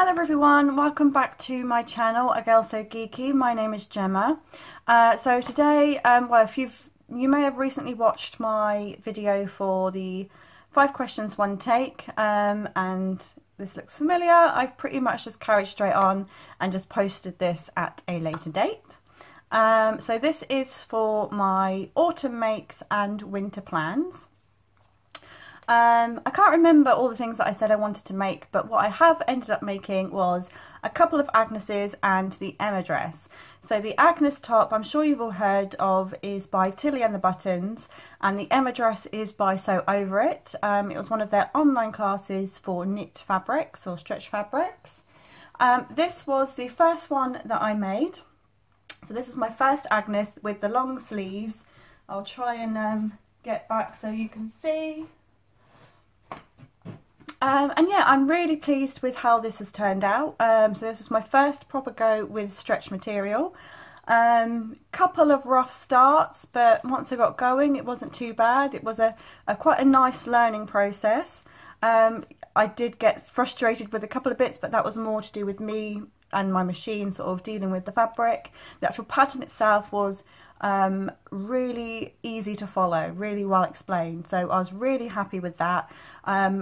Hello everyone, welcome back to my channel, A Girl So Geeky. My name is Gemma. So today, well, if you may have recently watched my video for the 5 questions, 1 take, and this looks familiar. I've pretty much just carried straight on and just posted this at a later date. So this is for my autumn makes and winter plans. I can't remember all the things that I said I wanted to make, but what I have ended up making was a couple of Agnes's and the Emma dress. So the Agnes top, I'm sure you've all heard of, is by Tilly and the Buttons, and the Emma dress is by Sew Over It. It was one of their online classes for knit fabrics or stretch fabrics. This was the first one that I made. So this is my first Agnes with the long sleeves. I'll try and get back so you can see. And yeah, I'm really pleased with how this has turned out. So this was my first proper go with stretch material. Couple of rough starts, but once I got going it wasn't too bad. It was a quite a nice learning process. I did get frustrated with a couple of bits, but that was more to do with me and my machine sort of dealing with the fabric. The actual pattern itself was really easy to follow, really well explained, so I was really happy with that.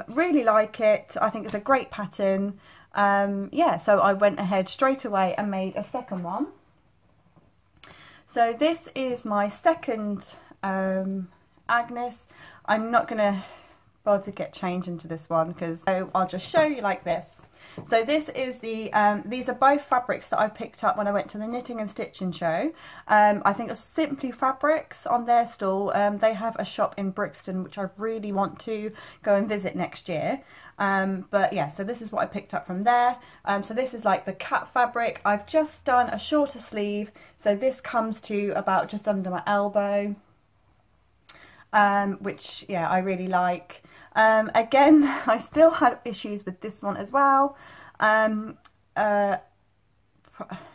Really like it. I think it's a great pattern. Yeah, so I went ahead straight away and made a second one. So this is my second Agnes. I'm not gonna bother to get change into this one because I'll just show you like this. So this is the, these are both fabrics that I picked up when I went to the Knitting and Stitching show. I think it's Simply Fabrics on their stall. They have a shop in Brixton, which I really want to go and visit next year. But yeah, so this is what I picked up from there. So this is like the cat fabric. I've just done a shorter sleeve. So this comes to about just under my elbow, which yeah, I really like. Again, I still had issues with this one as well.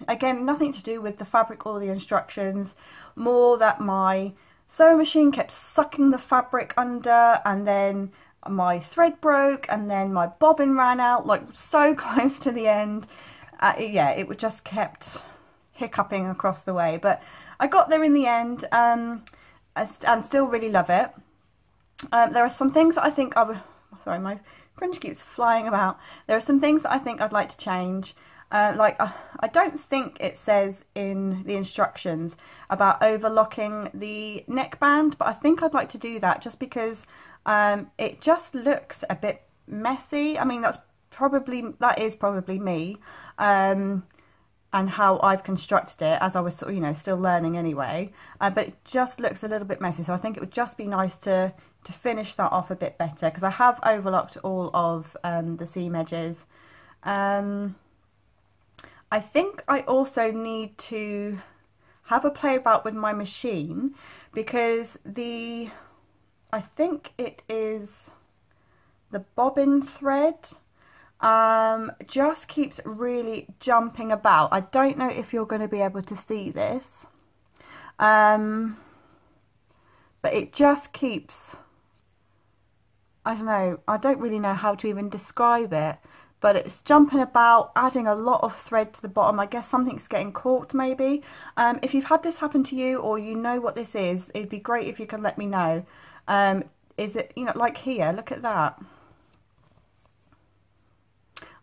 Again, nothing to do with the fabric or the instructions, more that my sewing machine kept sucking the fabric under, and then my thread broke, and then my bobbin ran out like so close to the end. Yeah, it would just kept hiccuping across the way, but I got there in the end, and still really love it. There are some things that I think I would, sorry, my fringe keeps flying about. There are some things that I think I'd like to change. Like I don't think it says in the instructions about overlocking the neckband, but I think I'd like to do that just because it just looks a bit messy. I mean, that is probably me, and how I've constructed it as I was, you know, still learning anyway. But it just looks a little bit messy, so I think it would just be nice to finish that off a bit better, because I have overlocked all of the seam edges. I think I also need to have a play about with my machine, because I think it is the bobbin thread just keeps really jumping about. I don't know if you're going to be able to see this, but it just keeps, I don't know, I don't really know how to even describe it, but it's jumping about, adding a lot of thread to the bottom. I guess something's getting caught maybe. If you've had this happen to you, or you know what this is, it'd be great if you could let me know. Is it, you know, like here, look at that.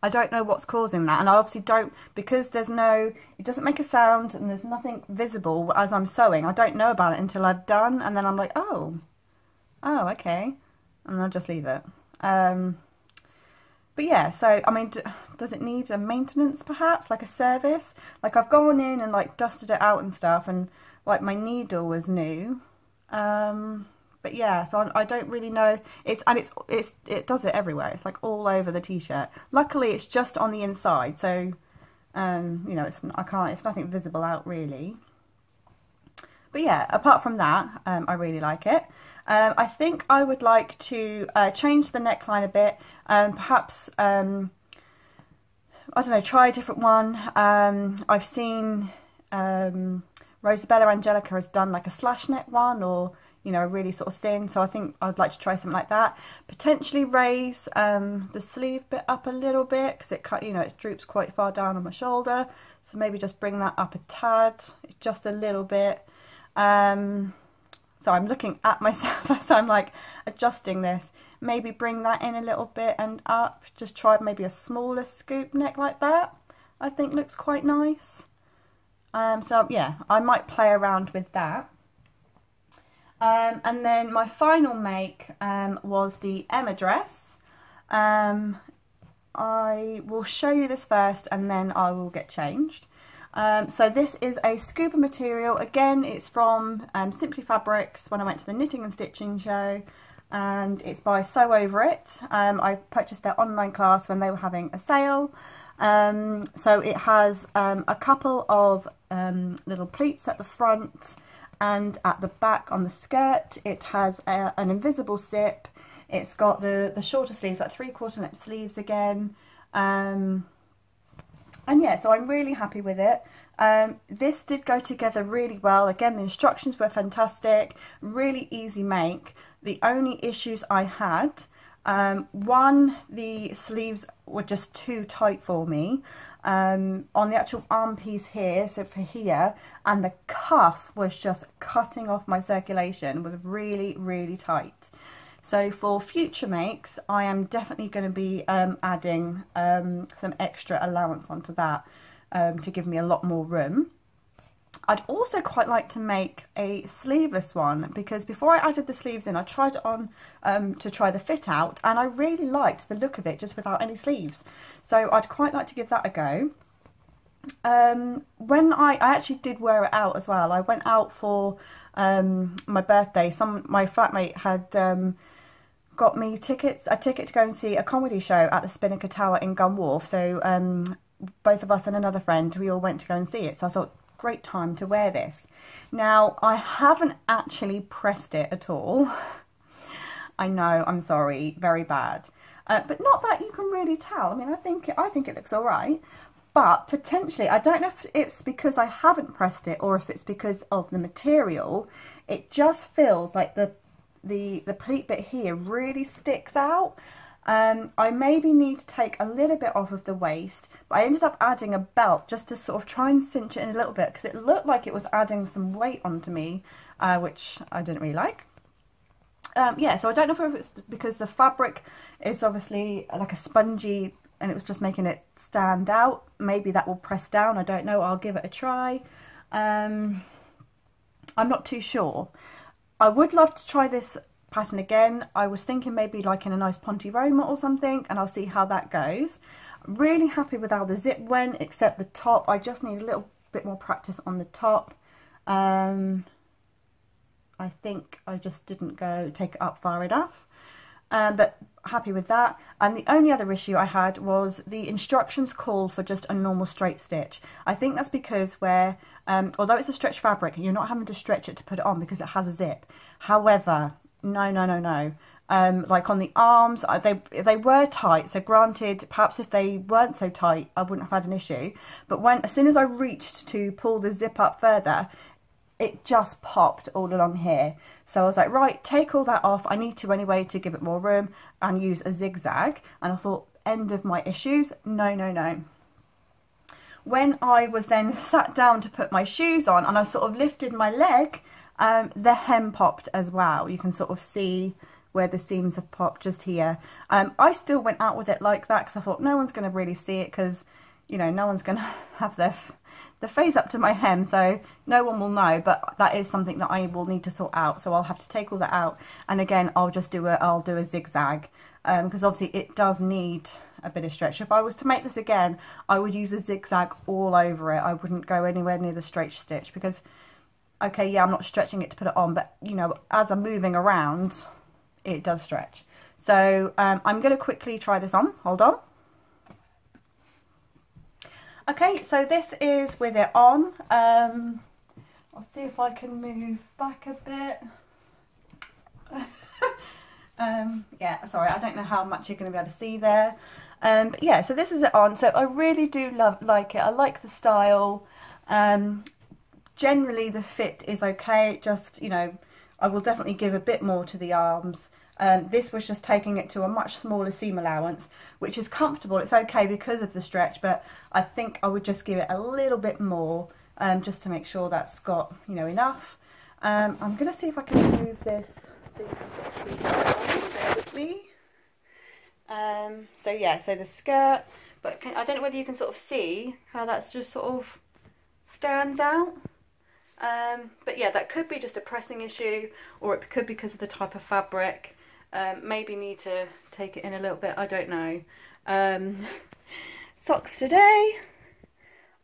I don't know what's causing that, and I obviously don't, because there's no, it doesn't make a sound and there's nothing visible as I'm sewing. I don't know about it until I've done, and then I'm like, oh okay, and I'll just leave it. But yeah, so I mean, does it need a maintenance perhaps, like a service? Like I've gone in and like dusted it out and stuff, and like my needle was new. But yeah, so I don't really know. It does it everywhere. It's like all over the t-shirt. Luckily, it's just on the inside, so you know, it's nothing visible out really. But yeah, apart from that, I really like it. I think I would like to change the neckline a bit. Perhaps I don't know, try a different one. I've seen Rosabella Angelica has done like a slash neck one, or you know, really sort of thin. So I think I'd like to try something like that. Potentially raise the sleeve bit up a little bit, because it you know, it droops quite far down on my shoulder. So maybe just bring that up a tad, just a little bit. So I'm looking at myself as I'm like adjusting this. Maybe bring that in a little bit and up. Just try maybe a smaller scoop neck like that. I think looks quite nice. So yeah, I might play around with that. And then my final make was the Emma dress. I will show you this first and then I will get changed. So this is a scuba material. Again, it's from Simply Fabrics when I went to the knitting and stitching show, and it's by Sew Over It. I purchased their online class when they were having a sale. So it has a couple of little pleats at the front and at the back on the skirt. It has an invisible zip. It's got the shorter sleeves, like 3/4 length sleeves again. And yeah, so I'm really happy with it. This did go together really well. Again, the instructions were fantastic, really easy make. The only issues I had, one, the sleeves were just too tight for me. On the actual arm piece here, so for here, and the cuff was just cutting off my circulation, was really, really tight. So for future makes, I am definitely going to be adding some extra allowance onto that to give me a lot more room. I'd also quite like to make a sleeveless one, because before I added the sleeves in, I tried it on to try the fit out, and I really liked the look of it just without any sleeves. So I'd quite like to give that a go. When I actually did wear it out as well. I went out for my birthday. My flatmate had got me a ticket to go and see a comedy show at the Spinnaker Tower in Gunwharf. So both of us and another friend, we all went to go and see it. So I thought, great time to wear this. Now, I haven't actually pressed it at all. I know, I'm sorry, very bad. But not that you can really tell. I mean, I think it looks all right. But potentially, I don't know if it's because I haven't pressed it or if it's because of the material. It just feels like the pleat bit here really sticks out. I maybe need to take a little bit off of the waist, but I ended up adding a belt just to sort of try and cinch it in a little bit, because it looked like it was adding some weight onto me, which I didn't really like. Yeah, so I don't know if it's because the fabric is obviously like a spongy and it was just making it stand out. Maybe that will press down, I don't know, I'll give it a try. I'm not too sure. I would love to try this pattern again. I was thinking maybe like in a nice Ponte Roma or something, and I'll see how that goes. I'm really happy with how the zip went, except the top. I just need a little bit more practice on the top. I think I just didn't take it up far enough. But happy with that. And the only other issue I had was the instructions call for just a normal straight stitch. I think that's because although it's a stretch fabric, you're not having to stretch it to put it on because it has a zip. However, no. Like on the arms, they were tight. So granted, perhaps if they weren't so tight, I wouldn't have had an issue. But as soon as I reached to pull the zip up further, it just popped all along here. So I was like, right, take all that off. I need to anyway to give it more room, and use a zigzag. And I thought, end of my issues. No. When I was then sat down to put my shoes on and I sort of lifted my leg, the hem popped as well. You can sort of see where the seams have popped just here. I still went out with it like that because I thought no one's going to really see it, because, you know, no one's going to have the face up to my hem, so no one will know. But that is something that I will need to sort out, so I'll have to take all that out. And again, I'll do a zigzag, because obviously it does need a bit of stretch. If I was to make this again, I would use a zigzag all over it. I wouldn't go anywhere near the straight stitch, because okay, yeah, I'm not stretching it to put it on, but you know, as I'm moving around, it does stretch. So I'm going to quickly try this on. Hold on. Okay, so this is with it on. I'll see if I can move back a bit. Yeah, sorry, I don't know how much you're going to be able to see there. But yeah, so this is it on. So I really do like it. I like the style. Generally the fit is okay. Just, you know, I will definitely give a bit more to the arms. This was just taking it to a much smaller seam allowance, which is comfortable. It's okay because of the stretch, but I think I would just give it a little bit more, just to make sure that's got, you know, enough. I'm going to see if I can move this so you can sort of see it. Bear with me. So yeah, so the skirt, but I don't know whether you can sort of see how that's just sort of stands out. But yeah, that could be just a pressing issue, or it could be because of the type of fabric. Maybe need to take it in a little bit, I don't know. Socks today,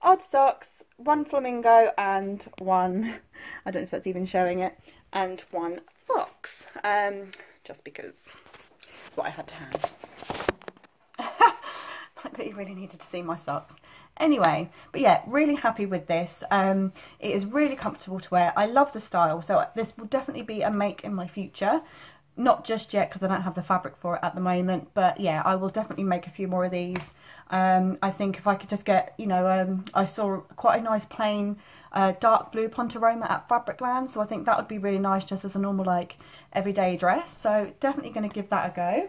odd socks, one flamingo and one, I don't know if that's even showing it, and one fox, just because it's what I had to have. Like that you really needed to see my socks. Anyway, but yeah, really happy with this. It is really comfortable to wear. I love the style, so this will definitely be a make in my future. Not just yet because I don't have the fabric for it at the moment, but yeah, I will definitely make a few more of these. I think if I could just get, you know, I saw quite a nice plain dark blue Pontoroma at Fabricland, so I think that would be really nice just as a normal, like, everyday dress. So definitely going to give that a go.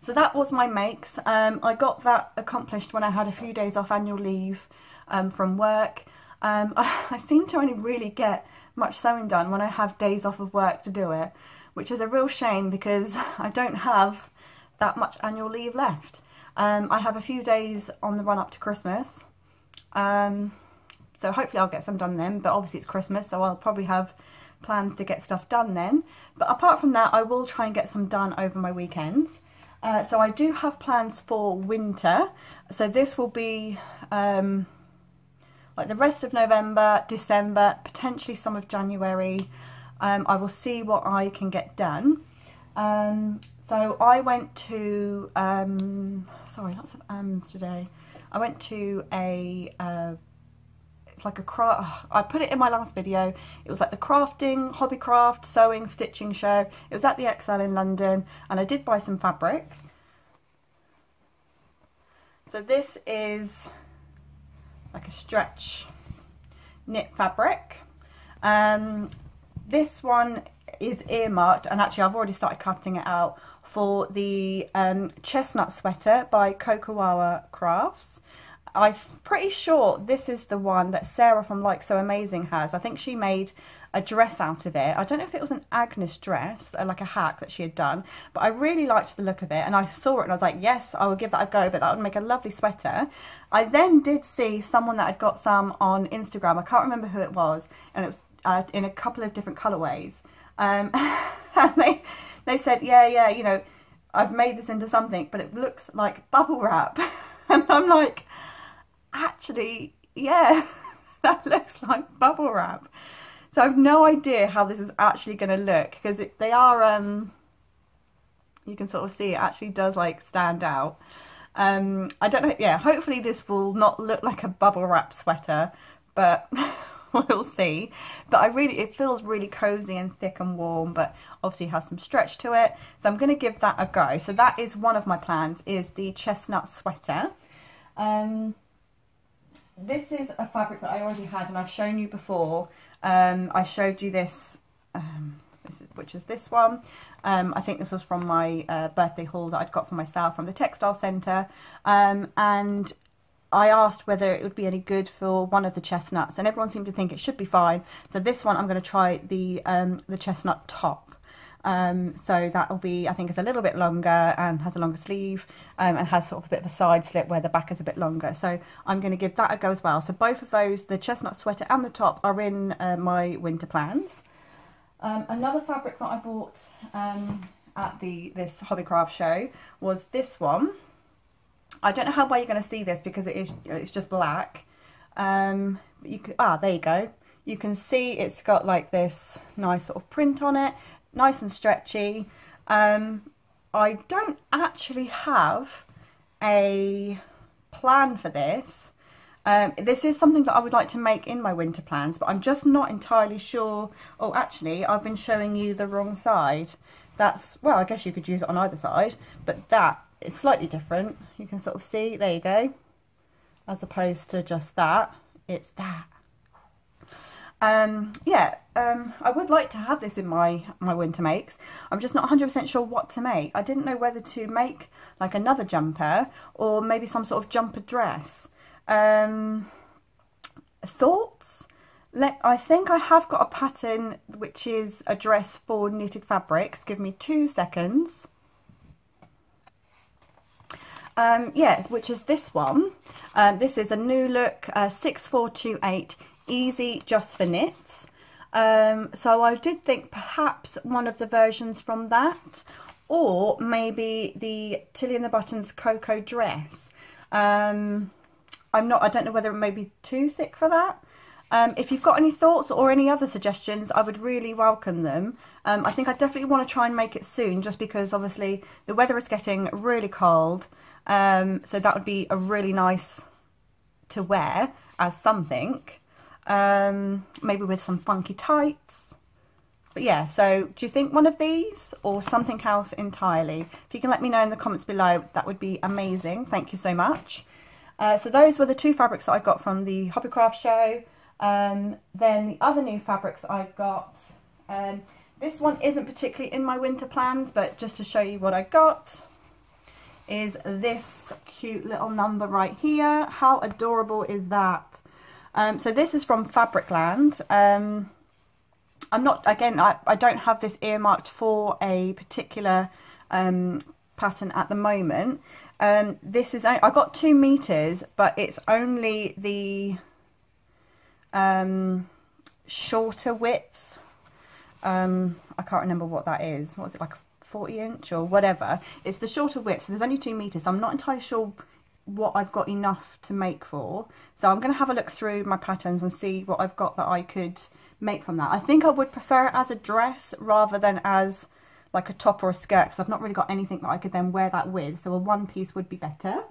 So that was my makes. I got that accomplished when I had a few days off annual leave from work. I seem to only really get much sewing done when I have days off of work to do it, which is a real shame because I don't have that much annual leave left. I have a few days on the run up to Christmas, so hopefully I'll get some done then, but obviously it's Christmas, so I'll probably have plans to get stuff done then. But apart from that, I will try and get some done over my weekends. So I do have plans for winter, so this will be like the rest of November, December, potentially some of January. I will see what I can get done. So I went to, sorry, lots of ums today. I went to a, it's like a craft, I put it in my last video, it was like the crafting, hobbycraft, sewing, stitching show. It was at the XL in London, and I did buy some fabrics. So this is like a stretch knit fabric. This one is earmarked, and actually I've already started cutting it out, for the chestnut sweater by Cocoa Crafts. I'm pretty sure this is the one that Sarah from Like So Amazing has. I think she made a dress out of it. I don't know if it was an Agnes dress, like a hack that she had done, but I really liked the look of it, and I saw it and I was like, yes, I will give that a go, but that would make a lovely sweater. I then did see someone that had got some on Instagram. I can't remember who it was, and it was in a couple of different colourways. And they said, yeah, you know, I've made this into something, but it looks like bubble wrap. And I'm like, actually, yeah, that looks like bubble wrap. So I have no idea how this is actually going to look, because they are, you can sort of see it actually does like stand out. I don't know, yeah, hopefully this will not look like a bubble wrap sweater, but we'll see. But it feels really cozy and thick and warm, but obviously has some stretch to it. So I'm going to give that a go. So that is one of my plans, is the chestnut sweater. This is a fabric that I already had and I've shown you before. I showed you this, which is this one. I think this was from my birthday haul that I'd got for myself from the textile centre. And I asked whether it would be any good for one of the chestnuts, and everyone seemed to think it should be fine. So this one I'm going to try the chestnut top. So that will be, I think it's a little bit longer and has a longer sleeve, and has sort of a bit of a side slip where the back is a bit longer. So I'm going to give that a go as well. So both of those, the chestnut sweater and the top, are in my winter plans. Another fabric that I bought at this Hobbycraft show was this one. I don't know how well you're going to see this because it's just black. You can, there you go. You can see it's got like this nice sort of print on it, nice and stretchy. I don't actually have a plan for this. This is something that I would like to make in my winter plans, but I'm just not entirely sure. Oh, actually, I've been showing you the wrong side. That's, well, I guess you could use it on either side, but that is slightly different. You can sort of see, there you go, as opposed to just that, it's that. Yeah, I would like to have this in my winter makes. I'm just not 100% sure what to make. I didn't know whether to make like another jumper or maybe some sort of jumper dress. Thoughts? I think I have got a pattern which is a dress for knitted fabrics. Give me 2 seconds. Yes, which is this one. This is a new look 6428 easy just for knits. So I did think perhaps one of the versions from that, or maybe the Tilly and the Buttons Cocoa dress. I don't know whether it may be too thick for that. If you've got any thoughts or any other suggestions, I would really welcome them. I think I definitely want to try and make it soon, just because obviously the weather is getting really cold. So that would be a really nice to wear as something. Maybe with some funky tights. But yeah, so do you think one of these or something else entirely? If you can let me know in the comments below, that would be amazing. Thank you so much. So those were the 2 fabrics that I got from the Hobbycraft show. Then the other new fabrics I got, this one isn't particularly in my winter plans, but just to show you what I got, is this cute little number right here. How adorable is that? So this is from Fabricland. I'm not, again, I don't have this earmarked for a particular pattern at the moment. This is, I got 2 meters, but it's only the shorter width. I can't remember what that is. What is it, like a 40-inch or whatever? It's the shorter width, so there's only 2 meters. So I'm not entirely sure what I've got enough to make for. So I'm going to have a look through my patterns and see what I've got that I could make from that. I think I would prefer it as a dress rather than as like a top or a skirt, because I've not really got anything that I could then wear that with. So a one piece would be better.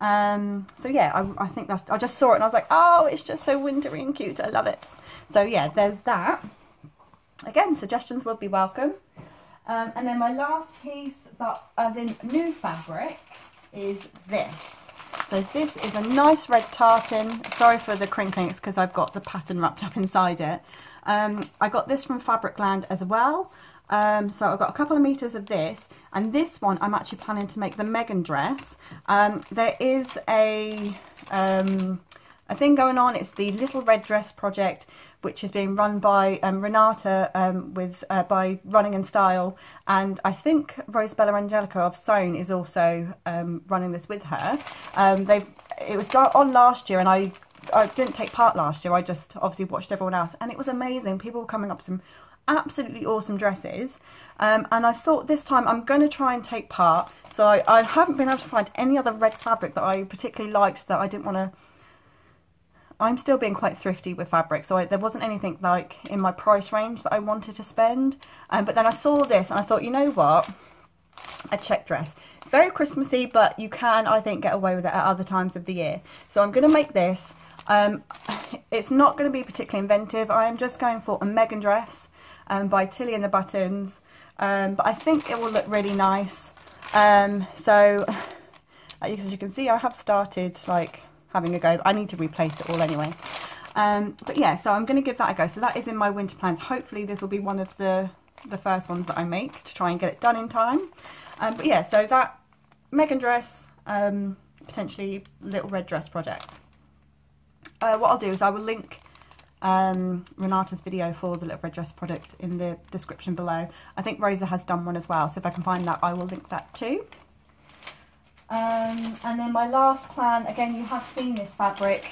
So yeah, I think that's, I just saw it and I was like, oh, it's just so wintry and cute. I love it. So yeah, there's that. Again, suggestions would be welcome. And then my last piece, that as in new fabric, is this. So this is a nice red tartan. Sorry for the crinkling, it's because I've got the pattern wrapped up inside it. I got this from Fabricland as well. So I've got a couple of meters of this, and this one I'm actually planning to make the Megan dress. There is a thing going on. It's the Little Red Dress project, which is being run by Renata by Running and Style, and I think Rosabella Angelica of Sewn is also running this with her. It was on last year, and I didn't take part last year. I just obviously watched everyone else, and it was amazing. People were coming up with some absolutely awesome dresses, and I thought this time I'm going to try and take part. So I haven't been able to find any other red fabric that I particularly liked that I didn't want to. I'm still being quite thrifty with fabric, so there wasn't anything like in my price range that I wanted to spend. But then I saw this and I thought, you know what, a check dress. It's very Christmassy, but you can, I think, get away with it at other times of the year. So I'm going to make this. It's not going to be particularly inventive. I am just going for a Megan dress by Tilly and the Buttons. But I think it will look really nice. So as you can see, I have started like having a go. I need to replace it all anyway. But yeah, so I'm going to give that a go. So that is in my winter plans. Hopefully this will be one of the first ones that I make to try and get it done in time. But yeah, so that Megan dress, potentially Little Red Dress project. What I'll do is I will link Renata's video for the Little Red Dress project in the description below. I think Rosa has done one as well, so if I can find that, I will link that too. And then my last plan, again, you have seen this fabric,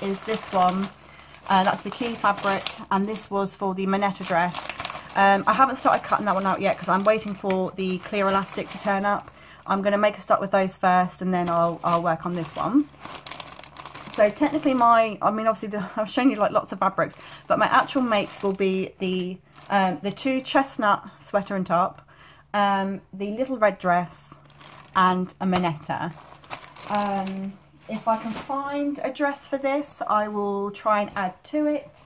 is this one. That's the key fabric, and this was for the Monetta dress. I haven't started cutting that one out yet because I'm waiting for the clear elastic to turn up. I'm going to make a start with those first, and then I'll work on this one. So technically obviously I've shown you like lots of fabrics, but my actual makes will be the 2 chestnut sweater and top, the Little Red Dress, and a Monetta. If I can find a dress for this, I will try and add to it.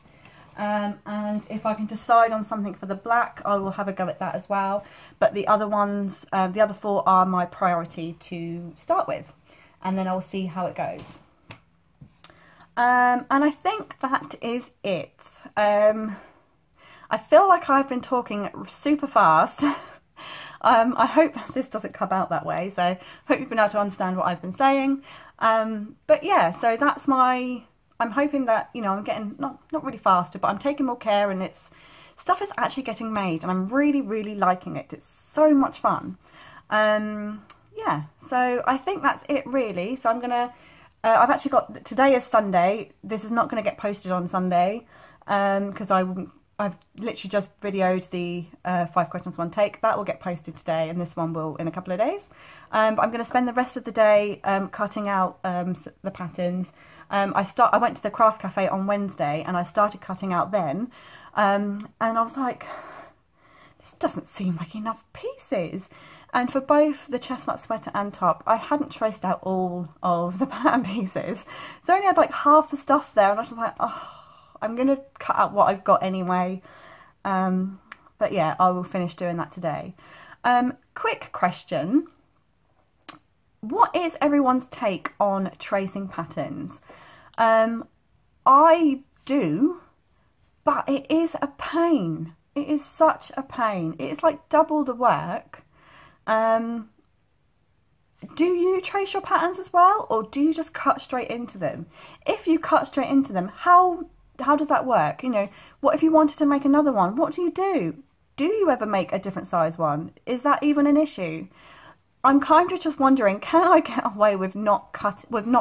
And if I can decide on something for the black, I will have a go at that as well. But the other ones, the other 4 are my priority to start with, and then I'll see how it goes. And I think that is it. I feel like I've been talking super fast. I hope this doesn't come out that way, so hope you've been able to understand what I've been saying. But yeah, so that's I'm hoping that, you know, I'm getting, not really faster, but I'm taking more care, and stuff is actually getting made, and I'm really, really liking it. It's so much fun. Yeah, so I think that's it really. So I'm gonna, I've actually got, today is Sunday. This is not gonna get posted on Sunday, because I've literally just videoed the 5 questions 1 take. That will get posted today, and this one will in a couple of days. But I'm going to spend the rest of the day cutting out the patterns. I went to the craft cafe on Wednesday, and I started cutting out then, and I was like, this doesn't seem like enough pieces. And for both the chestnut sweater and top, I hadn't traced out all of the pattern pieces, so I only had like half the stuff there, and I was just like, oh, I'm going to cut out what I've got anyway. But yeah, I will finish doing that today. Quick question. What is everyone's take on tracing patterns? I do, but it is a pain. It is such a pain. It is like double the work. Do you trace your patterns as well, or do you just cut straight into them? If you cut straight into them, how does that work? You know, what if you wanted to make another one? What do you do? Do you ever make a different size one? Is that even an issue? I'm kind of just wondering, can I get away with not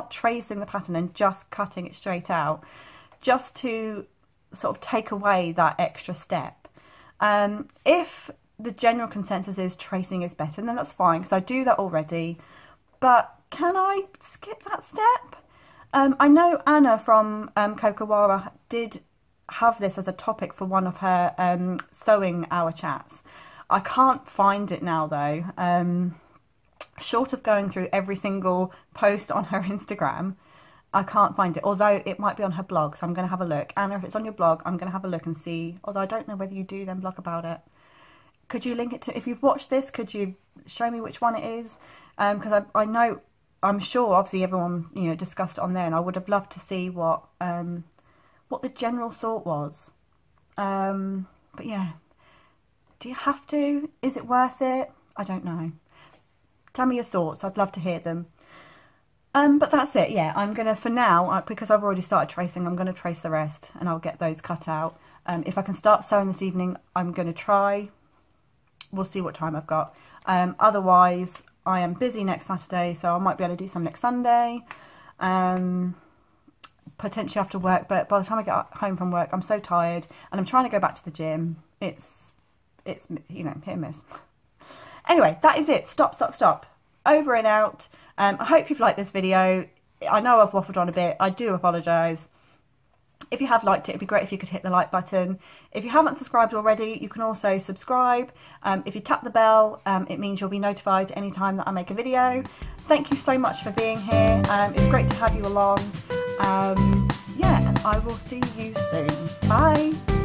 tracing the pattern and just cutting it straight out, just to sort of take away that extra step? If the general consensus is tracing is better, then that's fine, because I do that already. But can I skip that step? I know Anna from Kokawara did have this as a topic for one of her sewing hour chats. I can't find it now though. Short of going through every single post on her Instagram, I can't find it, although it might be on her blog, so I'm going to have a look. Anna, if it's on your blog, I'm going to have a look and see, although I don't know whether you do then blog about it. Could you link it to, if you've watched this, could you show me which one it is? Because I know, I'm sure obviously everyone, you know, discussed it on there, and I would have loved to see what the general thought was. But yeah, do you have to? Is it worth it? I don't know. Tell me your thoughts. I'd love to hear them. But that's it. Yeah, I'm gonna, for now, because I've already started tracing, I'm gonna trace the rest, and I'll get those cut out. If I can start sewing this evening, I'm gonna try. We'll see what time I've got. Otherwise, I am busy next Saturday, so I might be able to do some next Sunday, potentially after work. But by the time I get home from work, I'm so tired, and I'm trying to go back to the gym. It's you know, hit and miss. Anyway, that is it. Stop. Over and out. I hope you've liked this video. I know I've waffled on a bit. I do apologise. If you have liked it, it'd be great if you could hit the like button. If you haven't subscribed already, you can also subscribe. If you tap the bell, it means you'll be notified anytime that I make a video. Thank you so much for being here. It's great to have you along. Yeah, and I will see you soon. Bye.